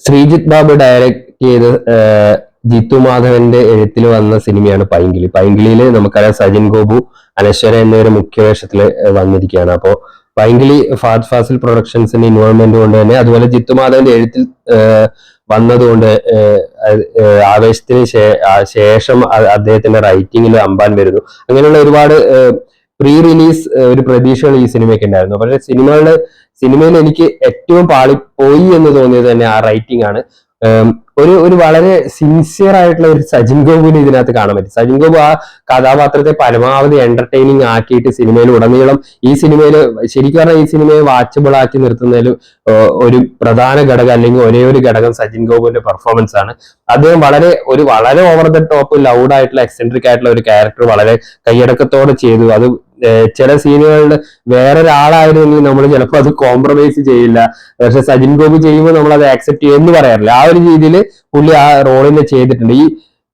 Sreejith Babu direct ചെയ്ത് ജിത്തു മാധവന്റെ എഴുത്തിൽ വന്ന സിനിമയാണ് പൈങ്കിളി. പൈങ്കിളിയിൽ നമുക്കറിയാം സജിൻ ഗോപു, അനശ്വര എന്നിവർ മുഖ്യവേഷത്തിൽ വന്നിരിക്കുകയാണ്. അപ്പോൾ പൈങ്കിളി ഫാദ് ഫാസിൽ പ്രൊഡക്ഷൻസിന്റെ ഇൻവോൾവ്മെന്റ് കൊണ്ട് തന്നെ, അതുപോലെ ജിത്തു മാധവന്റെ എഴുത്തിൽ വന്നതുകൊണ്ട് ആവേശത്തിന് ശേഷം അദ്ദേഹത്തിന്റെ റൈറ്റിംഗിൽ അമ്പാൻ വരുന്നു. അങ്ങനെയുള്ള ഒരുപാട് പ്രീ റിലീസ് ഒരു പ്രതീക്ഷകൾ ഈ സിനിമയ്ക്ക് ഉണ്ടായിരുന്നു. പക്ഷെ സിനിമയിൽ എനിക്ക് ഏറ്റവും പാളിപ്പോയി എന്ന് തോന്നിയത് തന്നെ ആ റൈറ്റിംഗ് ആണ്. ഒരു വളരെ സിൻസിയർ ആയിട്ടുള്ള ഒരു സജിൻ ഗോപുവിനെ ഇതിനകത്ത് കാണാൻ പറ്റും. സജിൻ ഗോപു ആ കഥാപാത്രത്തെ പരമാവധി എന്റർടൈനിങ് ആക്കിയിട്ട് സിനിമയിൽ ഉടനീളം ഈ സിനിമയിൽ ശരിക്കും പറഞ്ഞാൽ ഈ സിനിമയെ വാച്ചബിൾ ആക്കി നിർത്തുന്നതിൽ ഒരു പ്രധാന ഘടകം അല്ലെങ്കിൽ ഒരേ ഒരു ഘടകം സജിൻ ഗോപുവിന്റെ പെർഫോമൻസ് ആണ്. അദ്ദേഹം വളരെ ഓവർ ദ ടോപ്പ് ലൗഡ് ആയിട്ടുള്ള എക്സെൻട്രിക് ആയിട്ടുള്ള ഒരു ക്യാരക്ടർ വളരെ കൈയടക്കത്തോടെ ചെയ്തു. അത് ചില സീനുകളിൽ വേറൊരാളായിരുന്നെങ്കിൽ നമ്മൾ ചിലപ്പോൾ അത് കോംപ്രമൈസ് ചെയ്യില്ല. പക്ഷെ സജിൻ ഗോപു ചെയ്യുമ്പോൾ നമ്മൾ അത് ആക്സെപ്റ്റ് ചെയ്യുമെന്ന് പറയാറില്ല. ആ ഒരു രീതിയിൽ പുള്ളി ആ റോളിനെ ചെയ്തിട്ടുണ്ട്.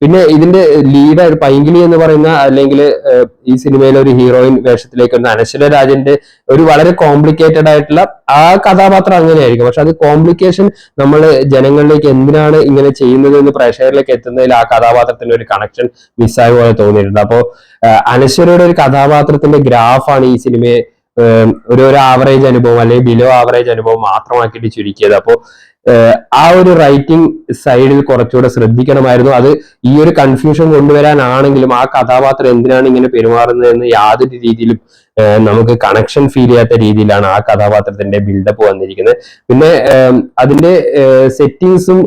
പിന്നെ ഇതിന്റെ ലീഡർ പൈങ്കിളി എന്ന് പറയുന്ന, അല്ലെങ്കിൽ ഈ സിനിമയിലെ ഒരു ഹീറോയിൻ വേഷത്തിലേക്ക് വന്ന അനശ്വര രാജന്റെ ഒരു വളരെ കോംപ്ലിക്കേറ്റഡ് ആയിട്ടുള്ള ആ കഥാപാത്രം അങ്ങനെയായിരിക്കും. പക്ഷെ അത് കോംപ്ലിക്കേഷൻ നമ്മൾ ജനങ്ങളിലേക്ക് എന്തിനാണ് ഇങ്ങനെ ചെയ്യുന്നത് എന്ന് പ്രേക്ഷകരിലേക്ക് എത്തുന്നതിൽ ആ കഥാപാത്രത്തിന്റെ ഒരു കണക്ഷൻ മിസ്സായ പോലെ തോന്നിയിട്ടുണ്ട്. അപ്പോൾ അനശ്വരയുടെ ഒരു കഥാപാത്രത്തിന്റെ ഗ്രാഫാണ് ഈ സിനിമയെ ഒരു ആവറേജ് അനുഭവം അല്ലെങ്കിൽ ബിലോ ആവറേജ് അനുഭവം മാത്രമാക്കിയിട്ട് ചുരുക്കിയത്. അപ്പോൾ ആ ഒരു റൈറ്റിംഗ് സൈഡിൽ കുറച്ചുകൂടെ ശ്രദ്ധിക്കണമായിരുന്നു. അത് ഈ ഒരു കൺഫ്യൂഷൻ കൊണ്ടുവരാനാണെങ്കിലും ആ കഥാപാത്രം എന്തിനാണ് ഇങ്ങനെ പെരുമാറുന്നതെന്ന് യാതൊരു രീതിയിലും നമുക്ക് കണക്ഷൻ ഫീൽ ചെയ്യാത്ത രീതിയിലാണ് ആ കഥാപാത്രത്തിന്റെ ബിൽഡപ്പ് വന്നിരിക്കുന്നത്. പിന്നെ അതിന്റെ സെറ്റിങ്സും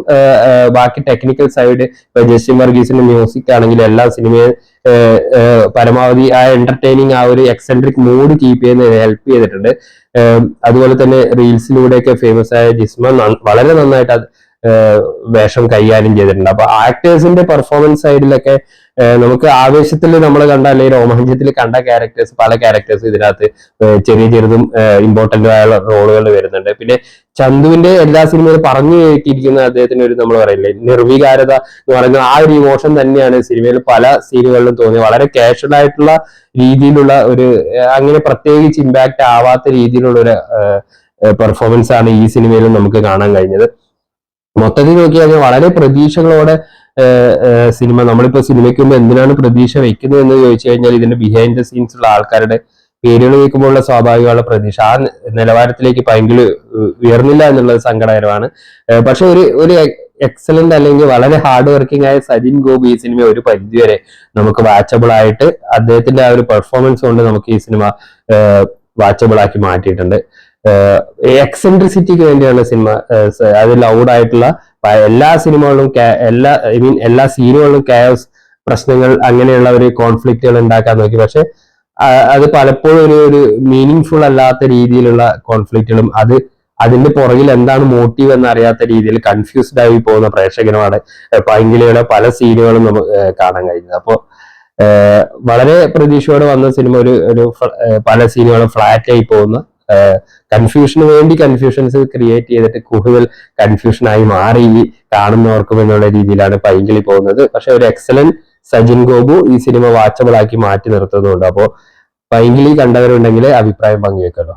ബാക്കി ടെക്നിക്കൽ സൈഡ്, ഇപ്പൊ ജസ്റ്റിൻ വർഗീസിന്റെ മ്യൂസിക് ആണെങ്കിലും എല്ലാ സിനിമയെ പരമാവധി ആ എന്റർടൈനിങ് ആ ഒരു എക്സെൻട്രിക് മൂഡ് കീപ്പ് ചെയ്യുന്നതിന് ഹെൽപ്പ് ചെയ്തിട്ടുണ്ട്. അതുപോലെ തന്നെ റീൽസിലൂടെയൊക്കെ ഫേമസ് ആയ ജിസ്മ വളരെ നന്നായിട്ട് വേഷം കൈകാര്യം ചെയ്തിട്ടുണ്ട്. അപ്പൊ ആക്ടേഴ്സിന്റെ പെർഫോമൻസ് സൈഡിലൊക്കെ നമുക്ക് ആവേശത്തിൽ നമ്മൾ കണ്ട അല്ലെങ്കിൽ രോമാഞ്ചത്തിൽ കണ്ട ക്യാരക്ടേഴ്സ്, പല ക്യാരക്ടേഴ്സ് ഇതിനകത്ത് ചെറുതും ഇമ്പോർട്ടന്റ് ആയ റോളുകൾ വരുന്നുണ്ട്. പിന്നെ ചന്തുവിന്റെ എല്ലാ സിനിമയിലും പറഞ്ഞു കേട്ടിരിക്കുന്ന അദ്ദേഹത്തിന് ഒരു നമ്മൾ പറയില്ലേ നിർവികാരത എന്ന് പറയുന്ന ആ ഒരു ഇമോഷൻ തന്നെയാണ് സിനിമയിൽ പല സീനുകളിലും തോന്നിയത്. വളരെ കാഷ്വൽ ആയിട്ടുള്ള രീതിയിലുള്ള ഒരു അങ്ങനെ പ്രത്യേകിച്ച് ഇമ്പാക്ട് ആവാത്ത രീതിയിലുള്ള ഒരു പെർഫോമൻസ് ആണ് ഈ സിനിമയിലും നമുക്ക് കാണാൻ കഴിഞ്ഞത്. മൊത്തത്തിൽ നോക്കിയാൽ വളരെ പ്രതീക്ഷകളോടെ സിനിമ, നമ്മളിപ്പോ സിനിമയ്ക്ക് മുമ്പ് എന്തിനാണ് പ്രതീക്ഷ വെക്കുന്നത് എന്ന് ചോദിച്ചു കഴിഞ്ഞാൽ ഇതിന്റെ ബിഹൈൻഡ് ദ സീൻസ് ഉള്ള ആൾക്കാരുടെ പേരുകൾ കേൾക്കുമ്പോഴുള്ള സ്വാഭാവികമായ പ്രതീക്ഷ ആ നിലവാരത്തിലേക്ക് പൈങ്കിളി ഉയർന്നില്ല എന്നുള്ളത് സങ്കടകരമാണ്. പക്ഷെ ഒരു എക്സലന്റ് അല്ലെങ്കിൽ വളരെ ഹാർഡ് വർക്കിംഗ് ആയ സജിൻ ഗോപു ഈ സിനിമ ഒരു പരിധിവരെ നമുക്ക് വാച്ചബിൾ ആയിട്ട് അദ്ദേഹത്തിന്റെ ആ ഒരു പെർഫോമൻസ് കൊണ്ട് നമുക്ക് ഈ സിനിമ വാച്ചബിൾ ആക്കി മാറ്റിയിട്ടുണ്ട്. എക്സെൻട്രിസിറ്റിക്ക് വേണ്ടിയാണ് സിനിമ. അത് ലൗഡ് ആയിട്ടുള്ള എല്ലാ സിനിമകളിലും എല്ലാ സീനുകളിലും കെയോസ്, പ്രശ്നങ്ങൾ, അങ്ങനെയുള്ള ഒരു കോൺഫ്ലിക്റ്റുകൾ ഉണ്ടാക്കാൻ നോക്കി. പക്ഷെ അത് പലപ്പോഴും ഒരു മീനിങ് ഫുൾ അല്ലാത്ത രീതിയിലുള്ള കോൺഫ്ലിക്റ്റുകളും അതിന്റെ പുറകിൽ എന്താണ് മോട്ടീവ് എന്നറിയാത്ത രീതിയിൽ കൺഫ്യൂസ്ഡ് ആയി പോകുന്ന പ്രേക്ഷകനുമാണ് പൈങ്കിളിയുടെ പല സീനുകളും നമുക്ക് കാണാൻ കഴിഞ്ഞത്. അപ്പോൾ വളരെ പ്രതീക്ഷയോടെ വന്ന സിനിമ ഒരു പല സീനുകളും ഫ്ലാറ്റ് ആയി പോകുന്ന, കൺഫ്യൂഷന് വേണ്ടി കൺഫ്യൂഷൻസ് ക്രിയേറ്റ് ചെയ്തിട്ട് കൂടുതൽ കൺഫ്യൂഷനായി മാറി കാണുന്നവർക്കും എന്നുള്ള രീതിയിലാണ് പൈങ്കിളി പോകുന്നത്. പക്ഷെ ഒരു എക്സലന്റ് സജിൻ ഗോപു ഈ സിനിമ വാച്ചബിൾ ആക്കി മാറ്റി നിർത്തുന്നുണ്ട്. അപ്പോൾ പൈങ്കിളി കണ്ടവരുണ്ടെങ്കിൽ അഭിപ്രായം പങ്കുവെക്കല്ലോ.